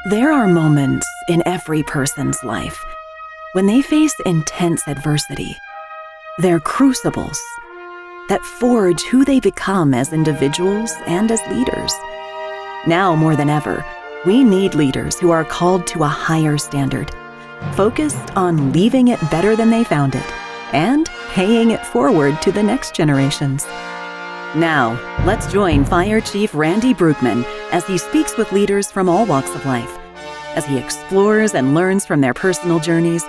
There are moments in every person's life when they face intense adversity. They're crucibles that forge who they become as individuals and as leaders. Now more than ever, we need leaders who are called to a higher standard, focused on leaving it better than they found it, and paying it forward to the next generations. Now, let's join Fire Chief Randy Brugman as he speaks with leaders from all walks of life, as he explores and learns from their personal journeys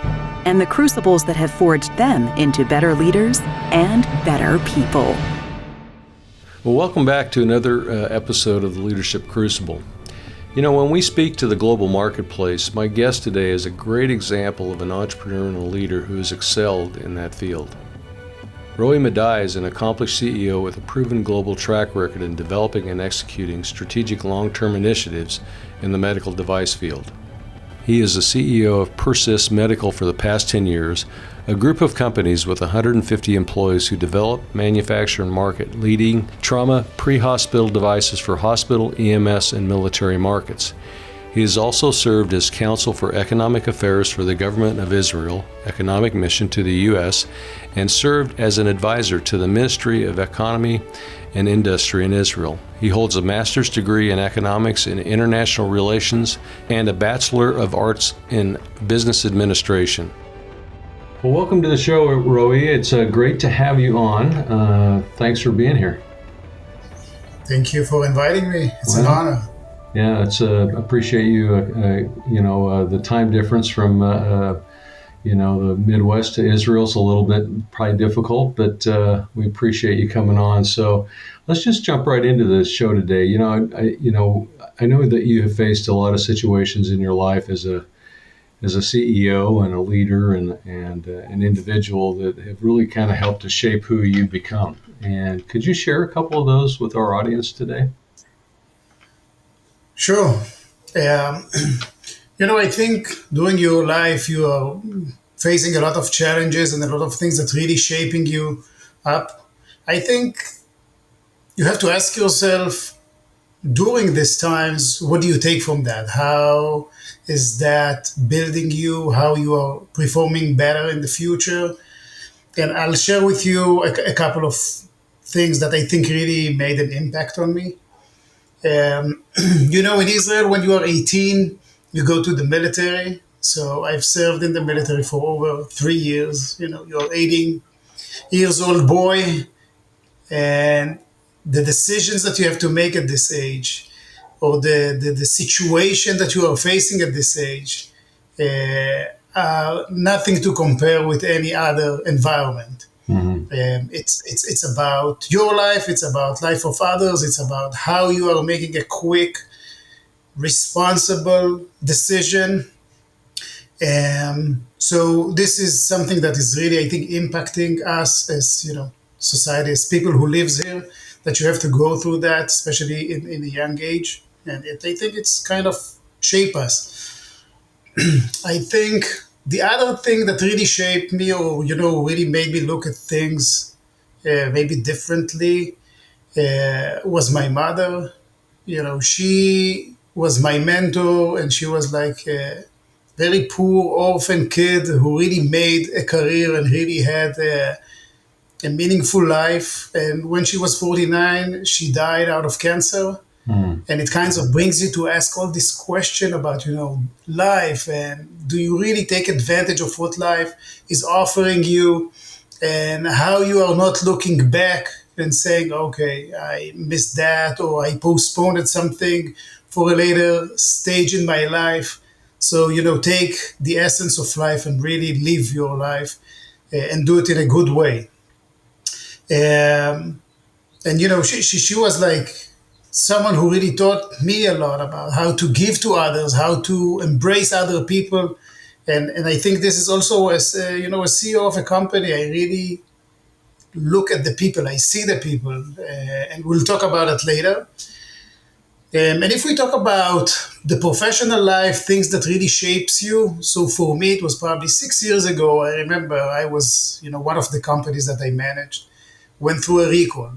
and the crucibles that have forged them into better leaders and better people. Well, welcome back to another episode of the Leadership Crucible. You know, when we speak to the global marketplace, my guest today is a great example of an entrepreneur and a leader who has excelled in that field. Roee Madai is an accomplished CEO with a proven global track record in developing and executing strategic long-term initiatives in the medical device field. He is the CEO of Persys Medical for the past 10 years, a group of companies with 150 employees who develop, manufacture, and market leading trauma pre-hospital devices for hospital, EMS, and military markets. He has also served as counsel for economic affairs for the government of Israel, economic mission to the U.S., and served as an advisor to the Ministry of Economy and Industry in Israel. He holds a master's degree in economics and international relations and a Bachelor of Arts in Business Administration. Well, welcome to the show, Roee. It's great to have you on. Thanks for being here. Thank you for inviting me. It's an honor. Yeah, it's appreciate you. The time difference from the Midwest to Israel is a little bit probably difficult, but we appreciate you coming on. So let's just jump right into the show today. I know that you have faced a lot of situations in your life as a CEO and a leader and an individual that have really kind of helped to shape who you become. And could you share a couple of those with our audience today? Sure. I think during your life, you are facing a lot of challenges and a lot of things that really shaping you up. I think you have to ask yourself during these times, what do you take from that? How is that building you? How you are performing better in the future? And I'll share with you a couple of things that I think really made an impact on me. In Israel, when you are 18, you go to the military. So I've served in the military for over 3 years. You're 18 years old boy, and the decisions that you have to make at this age, or the situation that you are facing at this age, are nothing to compare with any other environment. Mm-hmm. It's about your life. It's about life of others. It's about how you are making a quick, responsible decision. So this is something that is really, I think, impacting us as society, as people who lives here. That you have to go through that, especially in a young age, and I think it's kind of shape us. I think the other thing that really shaped me, or really made me look at things maybe differently, was my mother. She was my mentor, and she was like a very poor orphan kid who really made a career and really had a meaningful life. And when she was 49, she died out of cancer. And it kind of brings you to ask all this question about, life, and do you really take advantage of what life is offering you, and how you are not looking back and saying, okay, I missed that, or I postponed something for a later stage in my life. So, take the essence of life and really live your life and do it in a good way. She was like someone who really taught me a lot about how to give to others, how to embrace other people. And I think this is also, as a CEO of a company, I really look at the people, I see the people, and we'll talk about it later. And if we talk about the professional life, things that really shapes you. So for me, it was probably 6 years ago. I remember I was, one of the companies that I managed went through a recall.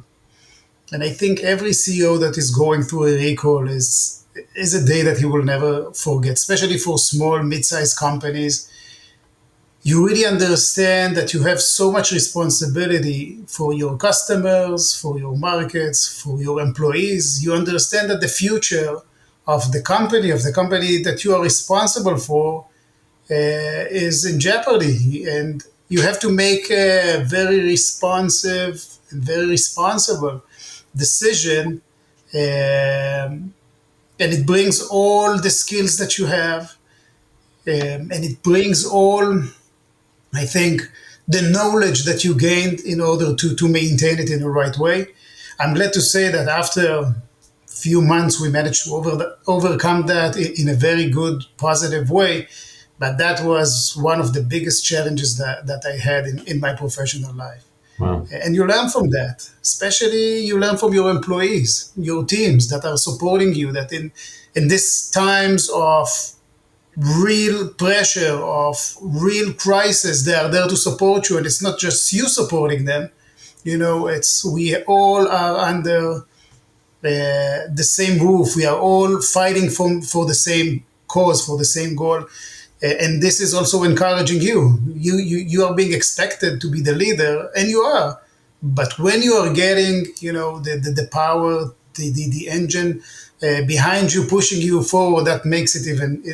And I think every CEO that is going through a recall is is a day that he will never forget, especially for small, mid-sized companies. You really understand that you have so much responsibility for your customers, for your markets, for your employees. You understand that the future of the company that you are responsible for, is in jeopardy, and you have to make a very responsive and very responsible decision, and it brings all the skills that you have, and it brings all, I think, the knowledge that you gained in order to maintain it in the right way. I'm glad to say that after a few months, we managed to overcome that in a very good, positive way. But that was one of the biggest challenges that I had in my professional life. Wow. And you learn from that, especially you learn from your employees, your teams that are supporting you, that in these times of real pressure, of real crisis, they are there to support you. And it's not just you supporting them. It's we all are under the same roof. We are all fighting for the same cause, for the same goal. And this is also encouraging you. You are being expected to be the leader, and you are. But when you are getting, the power, the engine behind you, pushing you forward, that makes it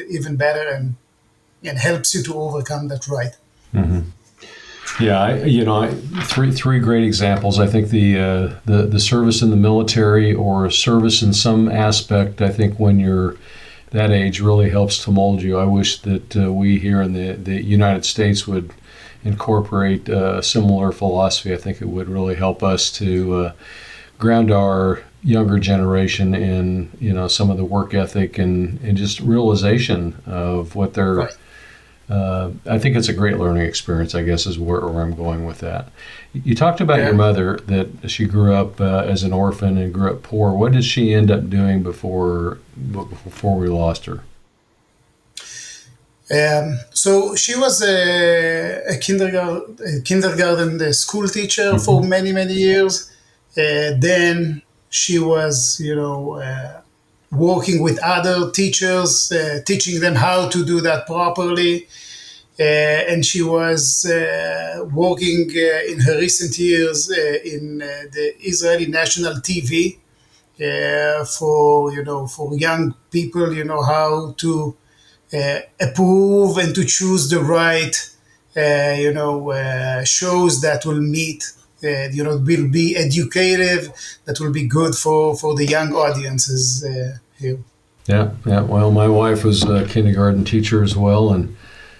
even better, and helps you to overcome that. Right. Yeah, three great examples. I think the service in the military or service in some aspect, I think when you're that age really helps to mold you. I wish that we here in the United States would incorporate a similar philosophy. I think it would really help us to ground our younger generation in some of the work ethic and just realization of what they're. Right. I think it's a great learning experience, I guess, is where I'm going with that. You talked about your mother, that she grew up as an orphan and grew up poor. What did she end up doing before we lost her? So she was a kindergarten school teacher for many, many years. Then she was, working with other teachers, teaching them how to do that properly. And she was working in her recent years in the Israeli national TV, for young people, how to approve and to choose the right, shows that will meet, will be educative, that will be good for the young audiences here. Yeah. Well, my wife was a kindergarten teacher as well, and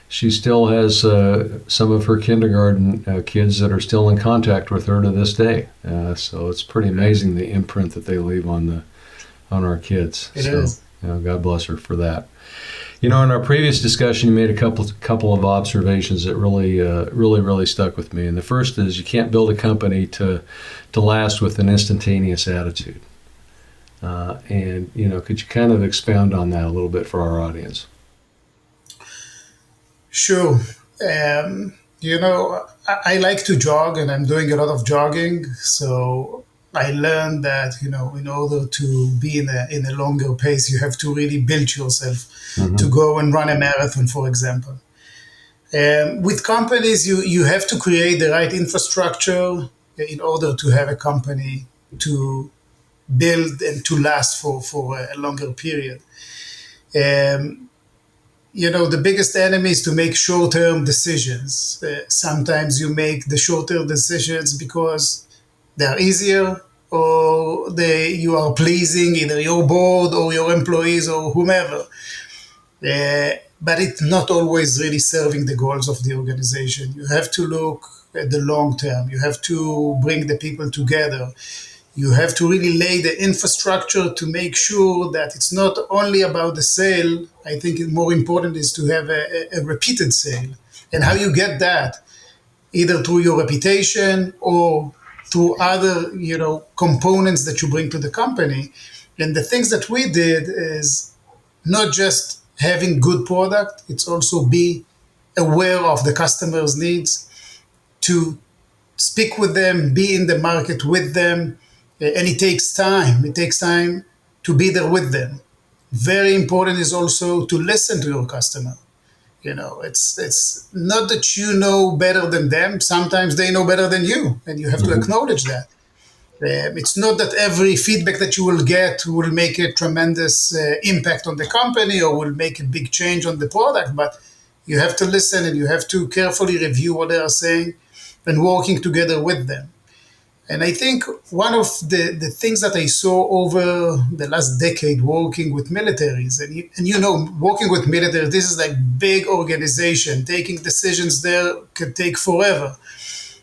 she still has some of her kindergarten kids that are still in contact with her to this day. So it's pretty amazing the imprint that they leave on our kids. It is. God bless her for that. In our previous discussion, you made a couple of observations that really stuck with me. And the first is you can't build a company to last with an instantaneous attitude. And could you kind of expound on that a little bit for our audience? Sure. I like to jog, and I'm doing a lot of jogging. So I learned that, in order to be in a longer pace, you have to really build yourself to go and run a marathon, for example. With companies, you have to create the right infrastructure in order to have a company to build and to last for a longer period. The biggest enemy is to make short-term decisions. Sometimes you make the short-term decisions because they are easier, or you are pleasing either your board or your employees or whomever. But it's not always really serving the goals of the organization. You have to look at the long term. You have to bring the people together. You have to really lay the infrastructure to make sure that it's not only about the sale. I think more important is to have a repeated sale. And how you get that, either through your reputation or through other, components that you bring to the company. And the things that we did is not just having good product, it's also be aware of the customer's needs, to speak with them, be in the market with them. And it takes time. It takes time to be there with them. very important is also to listen to your customer. It's not that you know better than them. Sometimes they know better than you, and you have to Hmm. acknowledge that. It's not that every feedback that you will get will make a tremendous impact on the company or will make a big change on the product, but you have to listen and you have to carefully review what they are saying and working together with them. And I think one of the things that I saw over the last decade working with militaries, working with military, this is like big organization. Taking decisions there can take forever.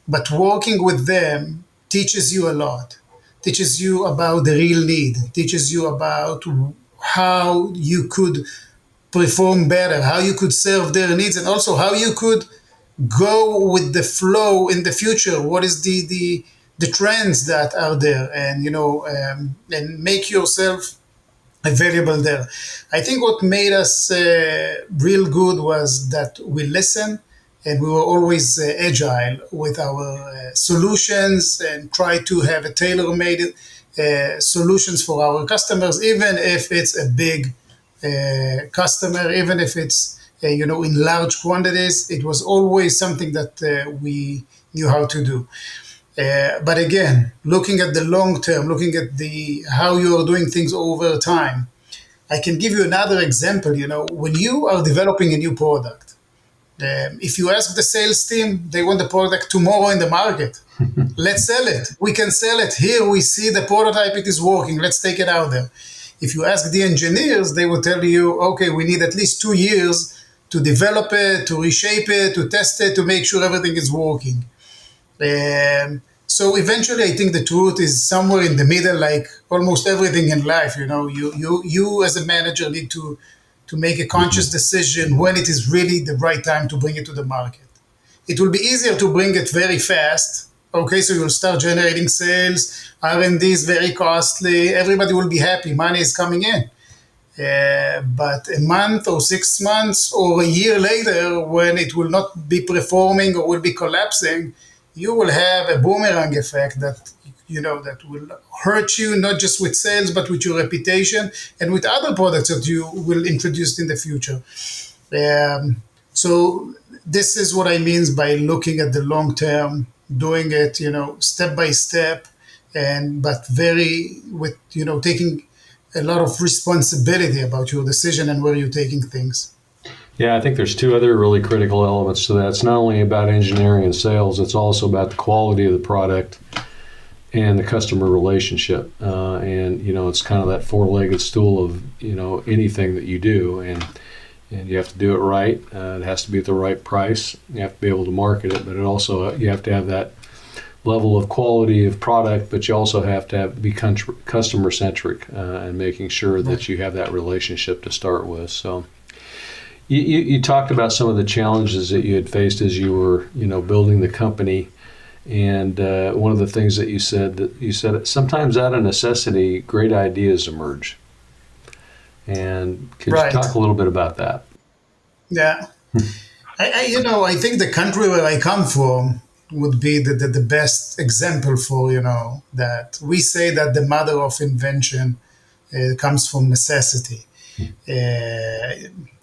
But working with them teaches you a lot. Teaches you about the real need. Teaches you about how you could perform better, how you could serve their needs, and also how you could go with the flow in the future. What is the trends that are there, and and make yourself available there. I think what made us real good was that we listen and we were always agile with our solutions and try to have a tailor-made solutions for our customers, even if it's a big customer, even if it's in large quantities. It was always something that we knew how to do. But again, looking at the long term, looking at the how you are doing things over time, I can give you another example. When you are developing a new product, if you ask the sales team, they want the product tomorrow in the market. Let's sell it. We can sell it. Here we see the prototype, it is working. Let's take it out there. If you ask the engineers, they will tell you, okay, we need at least 2 years to develop it, to reshape it, to test it, to make sure everything is working. So eventually, I think the truth is somewhere in the middle, like almost everything in life. You as a manager need to make a conscious decision when it is really the right time to bring it to the market. It will be easier to bring it very fast. Okay, so you'll start generating sales. R&D is very costly. Everybody will be happy. Money is coming in. But a month or 6 months or a year later, when it will not be performing or will be collapsing, you will have a boomerang effect that will hurt you not just with sales but with your reputation and with other products that you will introduce in the future. So this is what I mean by looking at the long term, doing it, step by step, and but very with taking a lot of responsibility about your decision and where you're taking things. Yeah, I think there's two other really critical elements to that. It's not only about engineering and sales, it's also about the quality of the product and the customer relationship. And, it's kind of that four-legged stool of, anything that you do. And you have to do it right. It has to be at the right price. You have to be able to market it, but you have to have that level of quality of product, but you also have to be customer centric and making sure that you have that relationship to start with. So you talked about some of the challenges that you had faced as you were building the company, and one of the things that you said sometimes out of necessity great ideas emerge. And could you talk a little bit about that? Yeah. I think the country where I come from would be the best example for, that we say that the mother of invention comes from necessity.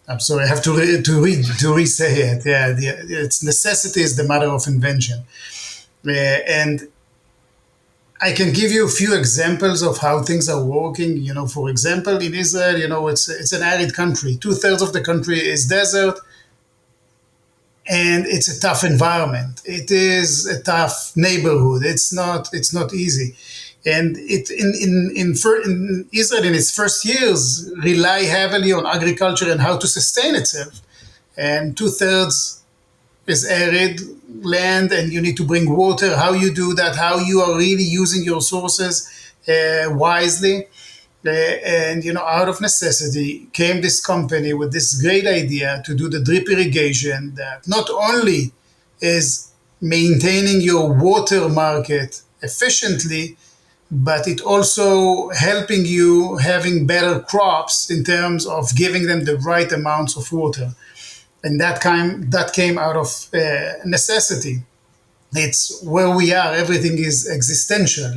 I'm sorry, I have to re-say it. Yeah, it's necessity is the mother of invention. And I can give you a few examples of how things are working. For example, in Israel, it's an arid country. 2/3 of the country is desert, and it's a tough environment. It is a tough neighborhood. It's not easy, and in Israel in its first years rely heavily on agriculture and how to sustain itself. And 2/3 is arid land, and you need to bring water. How you do that? How you are really using your sources wisely? And out of necessity came this company with this great idea to do the drip irrigation that not only is maintaining your water market efficiently, but it also helping you having better crops in terms of giving them the right amounts of water. And that came out of necessity. It's where we are. Everything is existential.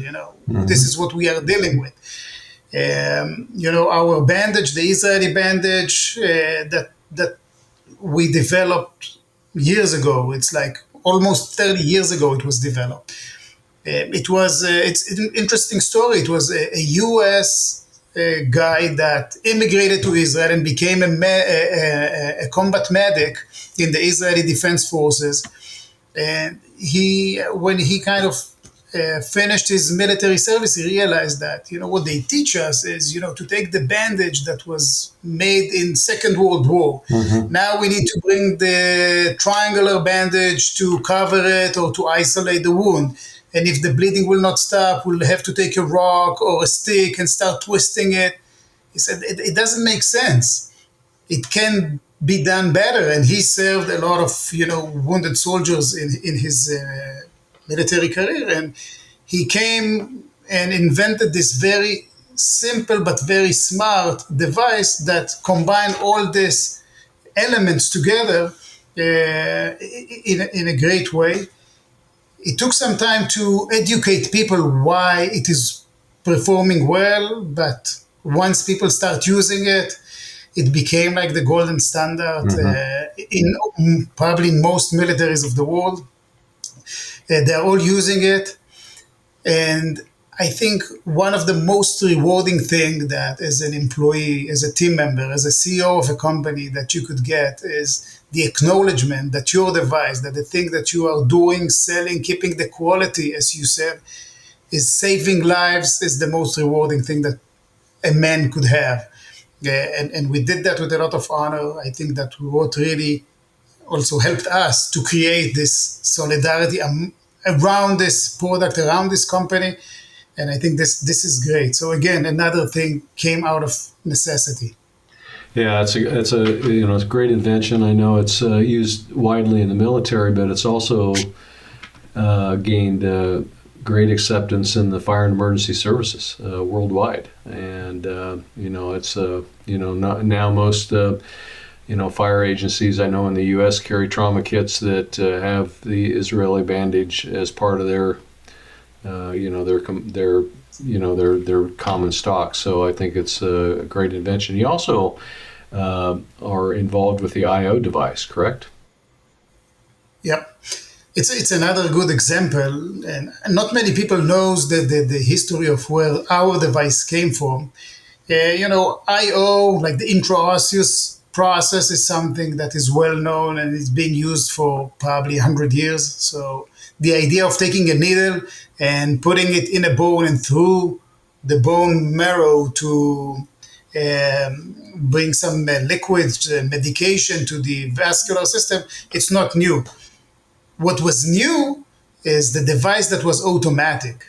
This is what we are dealing with. Our bandage, the Israeli bandage that we developed years ago. It's like almost 30 years ago it was developed. It's an interesting story. It was a U.S. Guy that immigrated to Israel and became a combat medic in the Israeli Defense Forces. And when he kind of finished his military service, he realized that what they teach us is to take the bandage that was made in Second World War. Mm-hmm. Now we need to bring the triangular bandage to cover it or to isolate the wound. And if the bleeding will not stop, we'll have to take a rock or a stick and start twisting it. He said it doesn't make sense. It can be done better. And he served a lot of wounded soldiers in his military career, and he came and invented this very simple but very smart device that combined all these elements together in a great way. It took some time to educate people why it is performing well, but once people start using it, it became like the golden standard in probably most militaries of the world. They're all using it. And I think one of the most rewarding thing that as an employee, as a team member, as a CEO of a company that you could get is the acknowledgement that your device, that the thing that you are doing, selling, keeping the quality, as you said, is saving lives, is the most rewarding thing that a man could have. And we did that with a lot of honor. I think that what really also helped us to create this solidarity around this product, around this company. And I think this is great. So again, another thing came out of necessity. Yeah, it's a great invention. I know it's used widely in the military, but it's also gained great acceptance in the fire and emergency services worldwide. And it's now most fire agencies I know in the U.S. carry trauma kits that have the Israeli bandage as part of their common stock. So I think it's a great invention. You also are involved with the IO device, correct? Yep. It's another good example, and not many people knows the history of where our device came from. IO, like the intraosseous process, is something that is well known and it's being used for probably 100 years. So the idea of taking a needle and putting it in a bone and through the bone marrow to bring some liquids, medication to the vascular system, it's not new. What was new is the device that was automatic.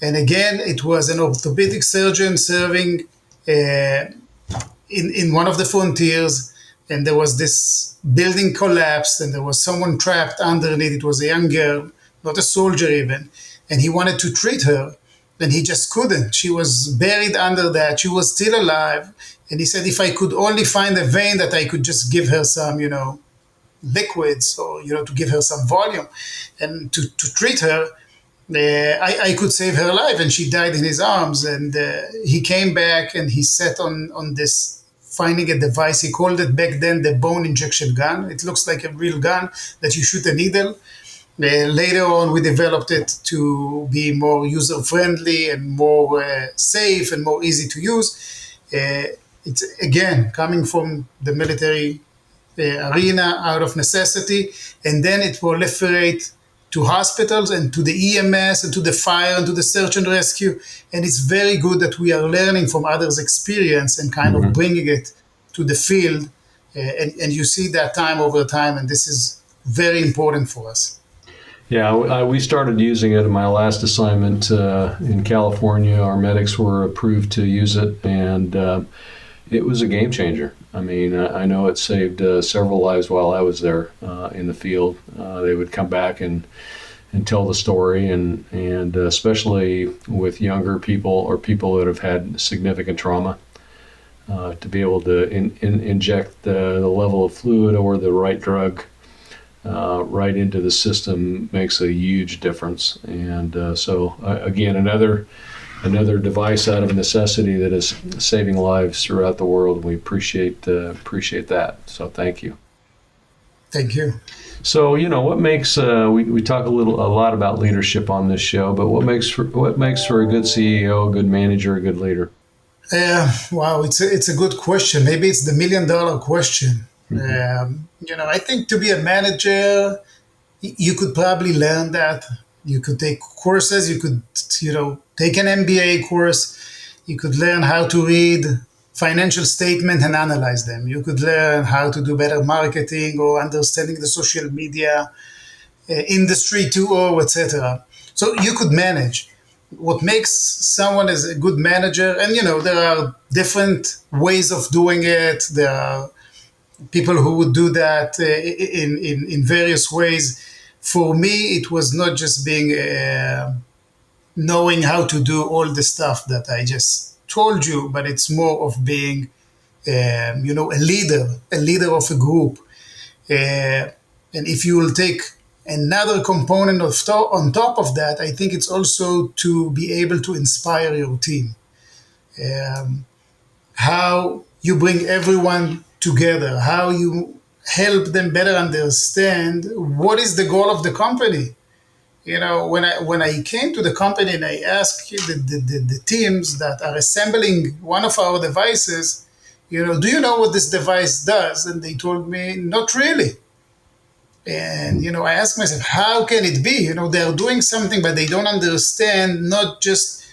And again, it was an orthopedic surgeon serving in one of the frontiers, and there was this building collapsed, and there was someone trapped underneath. It was a young girl, not a soldier even, and he wanted to treat her, and he just couldn't. She was buried under that. She was still alive, and he said, if I could only find a vein that I could just give her some, liquids, or to give her some volume and to treat her, I could save her life. And she died in his arms. And he came back and he set on this, finding a device. He called it back then the bone injection gun. It looks like a real gun that you shoot a needle. Later on, we developed it to be more user-friendly and more safe and more easy to use. It's, again, coming from the military arena out of necessity, and then it proliferate to hospitals and to the EMS and to the fire and to the search and rescue. And it's very good that we are learning from others' experience and kind of bringing it to the field. And you see that time over time, and this is very important for us. Yeah, we started using it in my last assignment in California. Our medics were approved to use it, and it was a game changer. I mean, I know it saved several lives while I was there in the field. They would come back and tell the story, and especially with younger people or people that have had significant trauma, to be able to inject the level of fluid or the right drug right into the system makes a huge difference. And so, again, another another device out of necessity that is saving lives throughout the world. We appreciate that. So thank you. Thank you. So what makes we talk a lot about leadership on this show, but what makes for a good CEO, a good manager, a good leader? Wow, it's a good question. Maybe it's the $1,000,000 question. I think to be a manager, you could probably learn that. You could take courses. You could, take an MBA course. You could learn how to read financial statement and analyze them. You could learn how to do better marketing or understanding the social media industry 2.0, etc. So you could manage. What makes someone as a good manager, and there are different ways of doing it. There are people who would do that in various ways. For me, it was not just being knowing how to do all the stuff that I just told you, but it's more of being, a leader of a group. And if you will take another component on top of that, I think it's also to be able to inspire your team. How you bring everyone together, how you help them better understand what is the goal of the company. When I came to the company and I asked the teams that are assembling one of our devices, do you know what this device does? And they told me, not really. And, I asked myself, how can it be? They're doing something, but they don't understand not just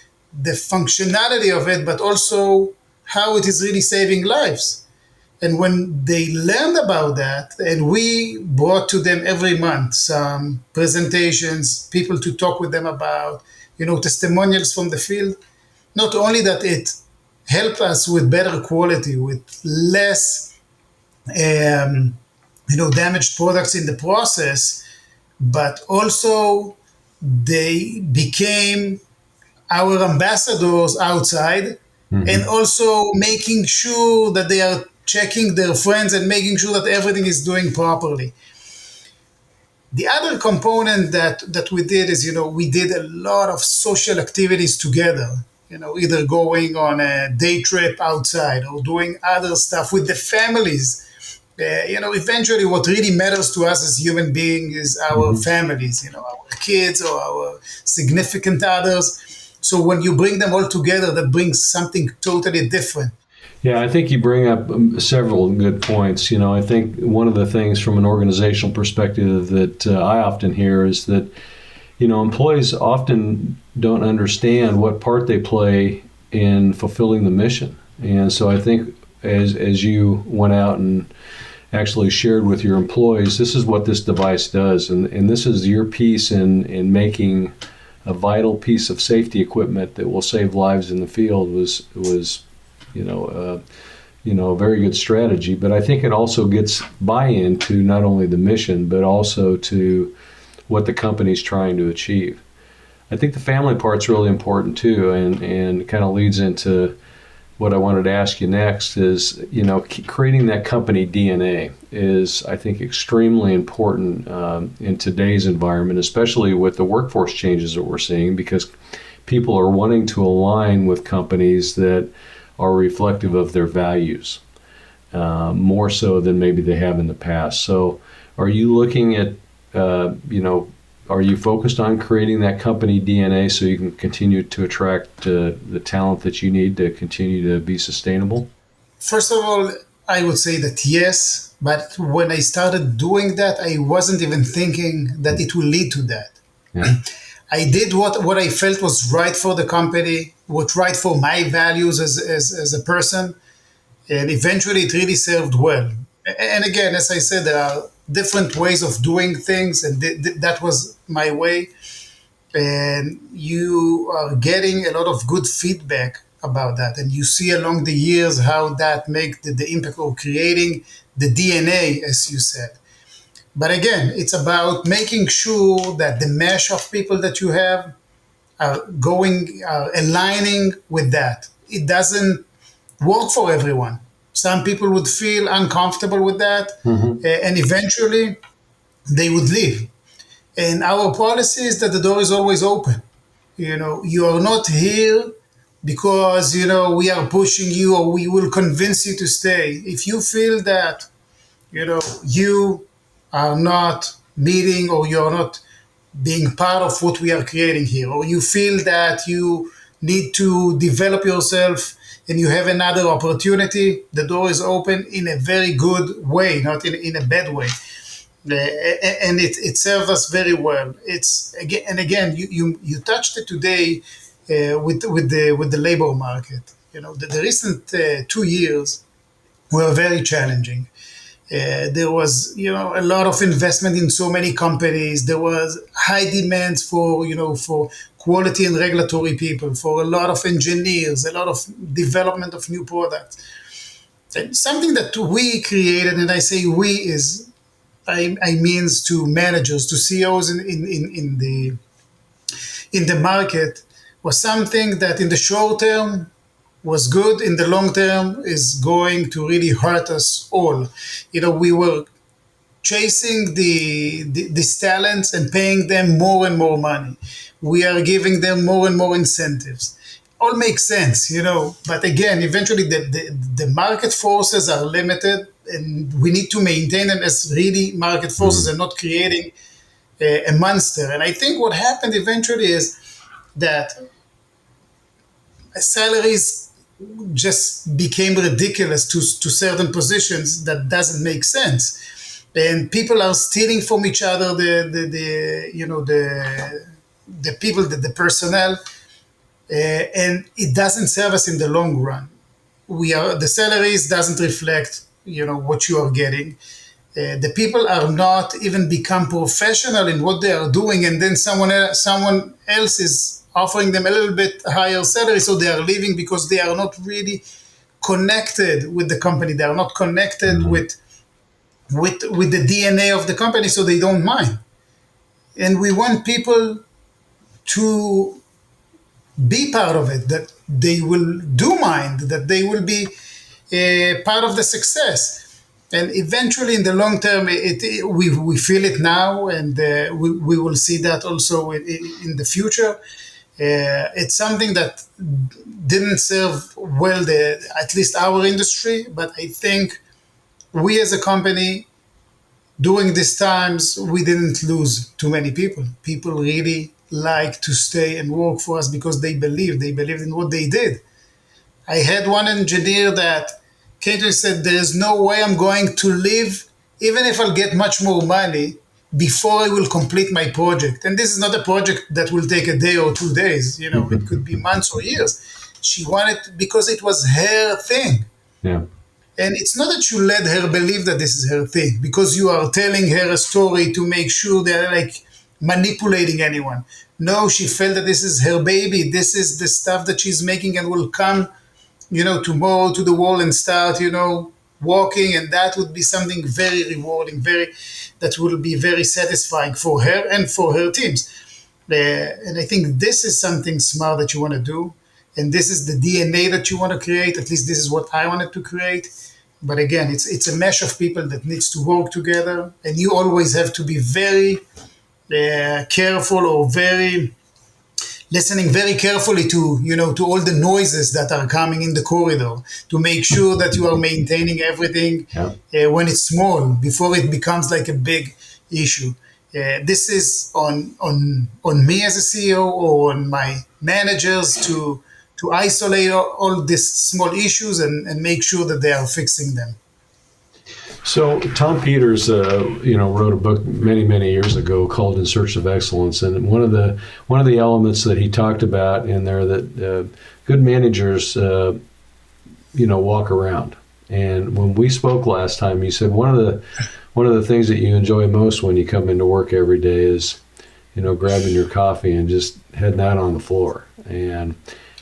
the functionality of it, but also how it is really saving lives. And when they learned about that, and we brought to them every month some presentations, people to talk with them about, testimonials from the field, not only that it helped us with better quality, with less, damaged products in the process, but also they became our ambassadors outside, and also making sure that they are checking their friends and making sure that everything is doing properly. The other component that we did is, we did a lot of social activities together, either going on a day trip outside or doing other stuff with the families. Eventually what really matters to us as human beings is our families, our kids or our significant others. So when you bring them all together, that brings something totally different. Yeah, I think you bring up several good points. I think one of the things from an organizational perspective that I often hear is that, employees often don't understand what part they play in fulfilling the mission. And so I think as you went out and actually shared with your employees, this is what this device does, and this is your piece in making a vital piece of safety equipment that will save lives in the field was a very good strategy. But I think it also gets buy-in to not only the mission, but also to what the company's trying to achieve. I think the family part's really important too, and kind of leads into what I wanted to ask you next is, creating that company DNA is, I think, extremely important in today's environment, especially with the workforce changes that we're seeing, because people are wanting to align with companies that are reflective of their values, more so than maybe they have in the past. So are you looking at, are you focused on creating that company DNA so you can continue to attract the talent that you need to continue to be sustainable? First of all, I would say that yes, but when I started doing that, I wasn't even thinking that it will lead to that. Yeah. I did what I felt was right for the company, what right for my values as a person, and eventually it really served well. And again, as I said, there are different ways of doing things, and that was my way. And you are getting a lot of good feedback about that, and you see along the years how that make the impact of creating the DNA, as you said. But again, it's about making sure that the mesh of people that you have are aligning with that. It doesn't work for everyone. Some people would feel uncomfortable with that, and eventually they would leave. And our policy is that the door is always open. You are not here because we are pushing you or we will convince you to stay. If you feel that you are not meeting or you're not being part of what we are creating here, or you feel that you need to develop yourself and you have another opportunity, the door is open in a very good way, not in a bad way. And it serves us very well. It's again and again. You touched it today with the labor market. The recent 2 years were very challenging. There was, a lot of investment in so many companies. There was high demands for quality and regulatory people, for a lot of engineers, a lot of development of new products. And something that we created, and I say we is, I means to managers, to CEOs in the market, was something that in the short term was good, in the long term is going to really hurt us all. We were chasing these talents and paying them more and more money. We are giving them more and more incentives. All makes sense, but again, eventually the market forces are limited and we need to maintain them as really market forces and not creating a monster. And I think what happened eventually is that salaries just became ridiculous to certain positions that doesn't make sense, and people are stealing from each other the people, the personnel, and it doesn't serve us in the long run. The salaries doesn't reflect what you are getting. The people are not even become professional in what they are doing, and then someone else is offering them a little bit higher salary, so they are leaving because they are not really connected with the company. They are not connected with the DNA of the company, so they don't mind. And we want people to be part of it, that they will do mind, that they will be part of the success. And eventually, in the long term, we feel it now, and we will see that also in the future. It's something that didn't serve well, at least our industry, but I think we as a company, during these times, we didn't lose too many people. People really like to stay and work for us because they believed in what they did. I had one engineer that came to me and said, there is no way I'm going to live, even if I'll get much more money, before I will complete my project. And this is not a project that will take a day or 2 days, it could be months or years. She wanted, because it was her thing. Yeah. And it's not that you let her believe that this is her thing, because you are telling her a story to make sure they're like manipulating anyone. No, she felt that this is her baby. This is the stuff that she's making and will come, tomorrow to the wall and start, walking. And that would be something very rewarding, that will be very satisfying for her and for her teams. And I think this is something smart that you want to do. And this is the DNA that you want to create. At least this is what I wanted to create. But again, it's a mesh of people that needs to work together. And you always have to be very careful, or listening very carefully to all the noises that are coming in the corridor, to make sure that you are maintaining everything when it's small, before it becomes like a big issue. This is on me as a CEO, or on my managers, to isolate all these small issues and make sure that they are fixing them. So Tom Peters, wrote a book many, many years ago called "In Search of Excellence," and one of the elements that he talked about in there, that good managers, walk around. And when we spoke last time, he said one of the things that you enjoy most when you come into work every day is, grabbing your coffee and just heading out on the floor.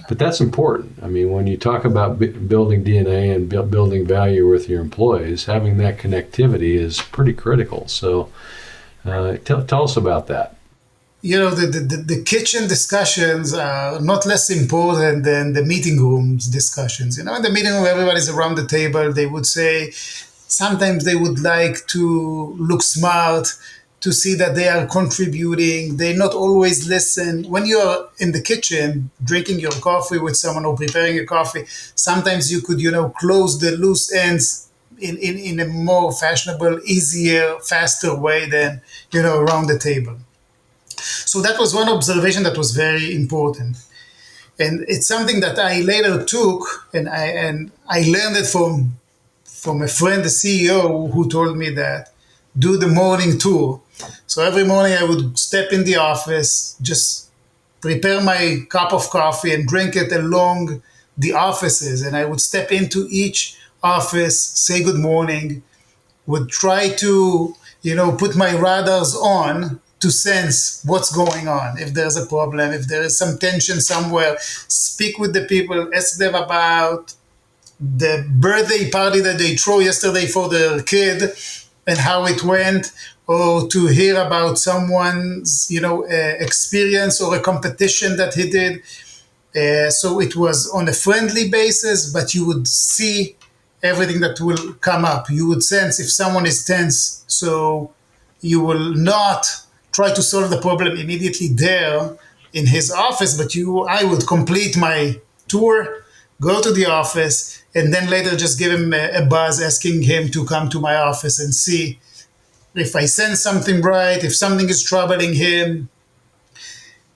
But that's important. I mean, when you talk about building DNA and building value with your employees, having that connectivity is pretty critical. So tell us about that. The kitchen discussions are not less important than the meeting rooms discussions. In the meeting room, everybody's around the table. They would say, sometimes they would like to look smart, to see that they are contributing. They not always listen. When you are in the kitchen drinking your coffee with someone or preparing a coffee, sometimes you could, close the loose ends in a more fashionable, easier, faster way than, around the table. So that was one observation that was very important. And it's something that I later took, and I learned it from a friend, the CEO, who told me that do the morning tour. So every morning I would step in the office, just prepare my cup of coffee and drink it along the offices. And I would step into each office, say good morning, would try to, put my radars on to sense what's going on. If there's a problem, if there is some tension somewhere, speak with the people, ask them about the birthday party that they threw yesterday for their kid and how it went, or to hear about someone's, experience or a competition that he did. So it was on a friendly basis, but you would see everything that will come up. You would sense if someone is tense, so you will not try to solve the problem immediately there in his office, but I would complete my tour, go to the office, and then later just give him a buzz, asking him to come to my office and see if I sense something right, if something is troubling him.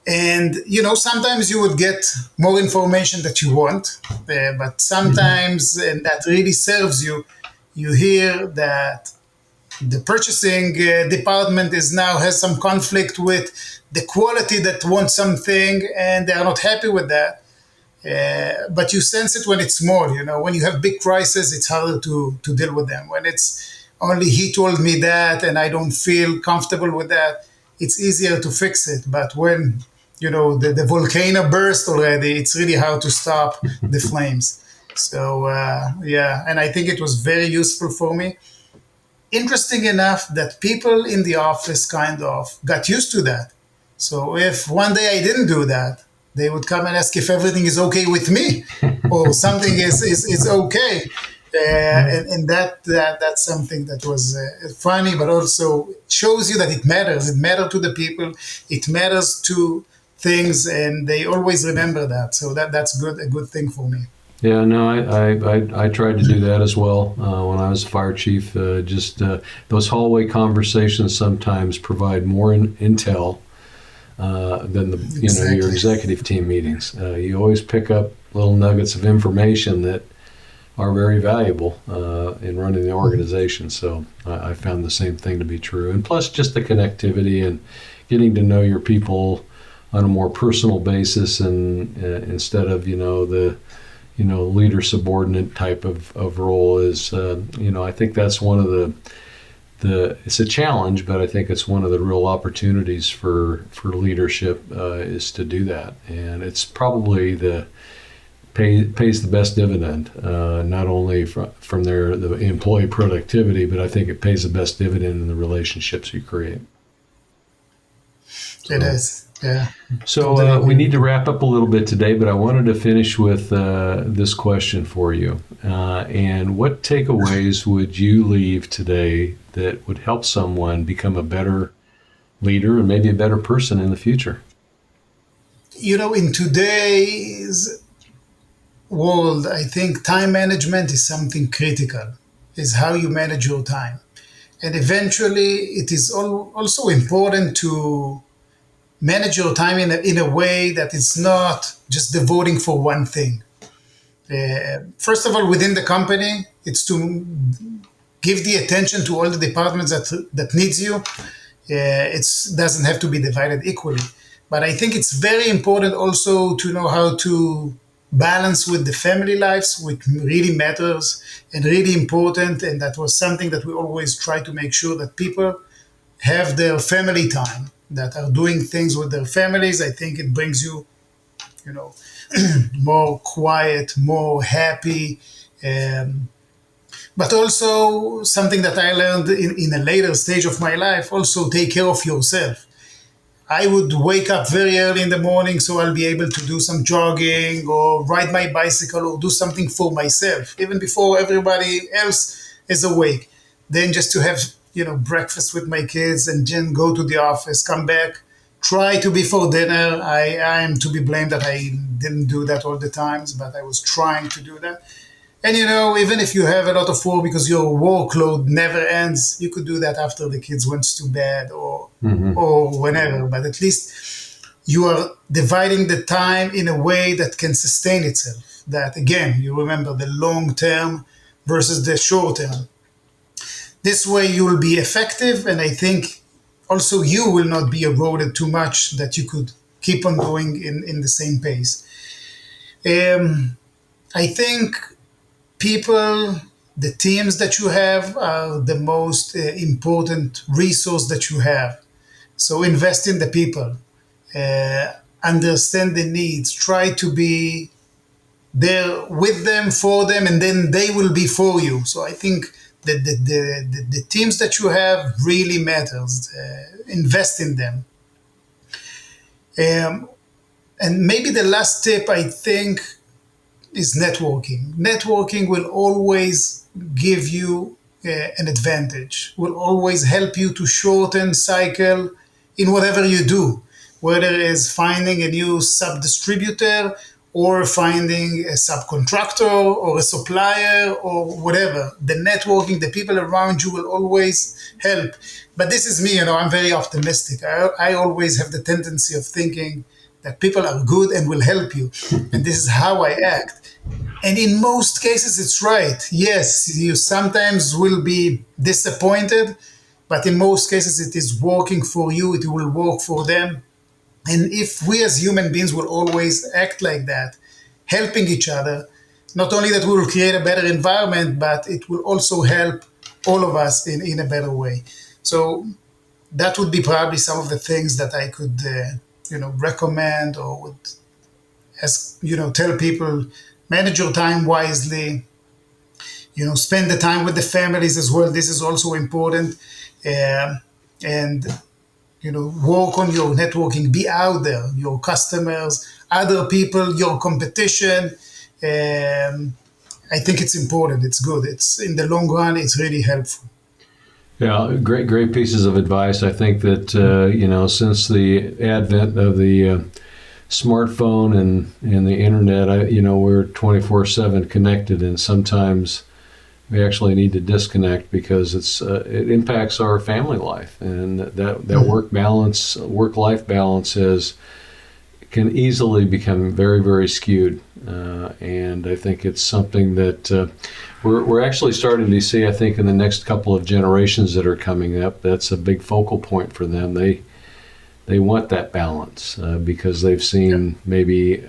And, sometimes you would get more information that you want, but sometimes, and that really serves you, you hear that the purchasing department has some conflict with the quality that wants something, and they are not happy with that. But you sense it when it's small. When you have big crises, it's harder to deal with them. When it's only he told me that and I don't feel comfortable with that, it's easier to fix it. But when the volcano burst already, it's really hard to stop the flames. So and I think it was very useful for me. Interesting enough that people in the office kind of got used to that. So if one day I didn't do that, they would come and ask if everything is okay with me or something is okay. And that's something that was funny, but also shows you that it matters. It matters to the people. It matters to things, and they always remember that. So that's a good thing for me. Yeah, no, I tried to do that as well when I was fire chief. Those hallway conversations sometimes provide more intel than your executive team meetings. You always pick up little nuggets of information that are very valuable in running the organization. So I found the same thing to be true. And plus, just the connectivity and getting to know your people on a more personal basis, and instead of the leader subordinate type of role is, I think that's one of it's a challenge, but I think it's one of the real opportunities for leadership is to do that. And it's probably pays the best dividend, not only from the employee productivity, but I think it pays the best dividend in the relationships you create. It is. Yeah. So we need to wrap up a little bit today, but I wanted to finish with this question for you. And what takeaways would you leave today that would help someone become a better leader and maybe a better person in the future? In today's world, I think time management is something critical, is how you manage your time. And eventually, it is also important to manage your time in a way that it's not just devoting for one thing. First of all, within the company, it's to give the attention to all the departments that needs you. It doesn't have to be divided equally. But I think it's very important also to know how to balance with the family lives, which really matters and really important. And that was something that we always try to make sure that people have their family time, that are doing things with their families. I think it brings you, more quiet, more happy. But also something that I learned in a later stage of my life, also take care of yourself. I would wake up very early in the morning so I'll be able to do some jogging or ride my bicycle or do something for myself, even before everybody else is awake. Then just to have breakfast with my kids and then go to the office, come back, try to before dinner. I am to be blamed that I didn't do that all the times, but I was trying to do that. And even if you have a lot of work because your workload never ends, you could do that after the kids went to bed or whenever. But at least you are dividing the time in a way that can sustain itself. That again, you remember the long term versus the short term. This way you will be effective, and I think also you will not be eroded too much that you could keep on going in the same pace. I think people, the teams that you have are the most important resource that you have. So invest in the people, understand the needs, try to be there with them, for them, and then they will be for you. So I think that the teams that you have really matters. Invest in them. And maybe the last tip, I think, is networking. Networking will always give you an advantage, will always help you to shorten cycle in whatever you do, whether it is finding a new sub-distributor or finding a subcontractor or a supplier or whatever. The networking, the people around you will always help. But this is me, I'm very optimistic. I always have the tendency of thinking that people are good and will help you. And this is how I act. And in most cases, it's right. Yes, you sometimes will be disappointed, but in most cases, it is working for you. It will work for them. And if we as human beings will always act like that, helping each other, not only that we will create a better environment, but it will also help all of us in a better way. So that would be probably some of the things that I could, recommend or would, tell people. Manage your time wisely. Spend the time with the families as well. This is also important. And work on your networking. Be out there. Your customers, other people, your competition. I think it's important. It's good. It's in the long run. It's really helpful. Yeah, great pieces of advice. I think that since the advent of the smartphone and the internet, we're 24/7 connected, and sometimes we actually need to disconnect because it impacts our family life, and that work-life balance can easily become very, very skewed, and I think it's something that we're actually starting to see. I think in the next couple of generations that are coming up, that's a big focal point for them. They want that balance because they've seen maybe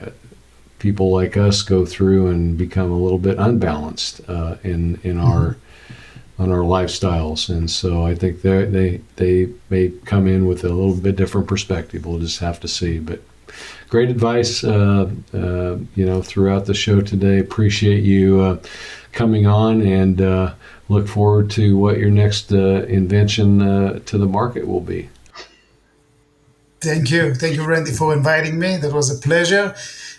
people like us go through and become a little bit unbalanced in our lifestyles, and so I think they may come in with a little bit different perspective. We'll just have to see. But great advice, throughout the show today. Appreciate you coming on, and look forward to what your next invention to the market will be. Thank you, Randy, for inviting me. That was a pleasure.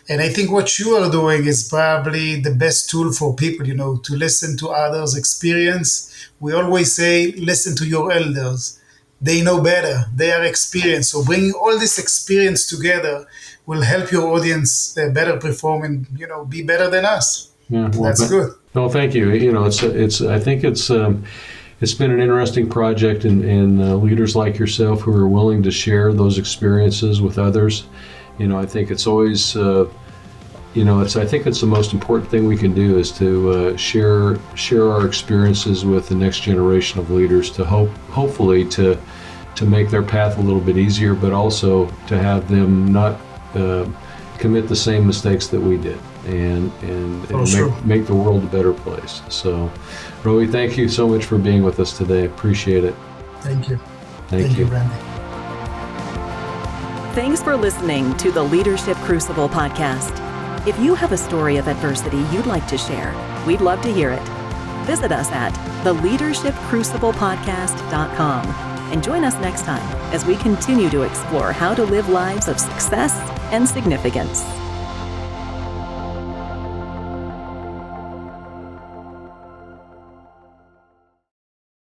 And I think what you are doing is probably the best tool for people, to listen to others' experience. We always say, listen to your elders. They know better. They are experienced. So bringing all this experience together will help your audience better perform and, be better than us. Yeah, well, that's good. No, thank you. I think it's been an interesting project, and leaders like yourself who are willing to share those experiences with others. I think it's always, I think it's the most important thing we can do is to share our experiences with the next generation of leaders to hopefully to make their path a little bit easier, but also to have them not commit the same mistakes that we did, and make the world a better place. So, Roee, thank you so much for being with us today. Appreciate it. Thank you. Thank you, Randy. Thanks for listening to the Leadership Crucible podcast. If you have a story of adversity you'd like to share, we'd love to hear it. Visit us at theleadershipcruciblepodcast.com and join us next time as we continue to explore how to live lives of success and significance.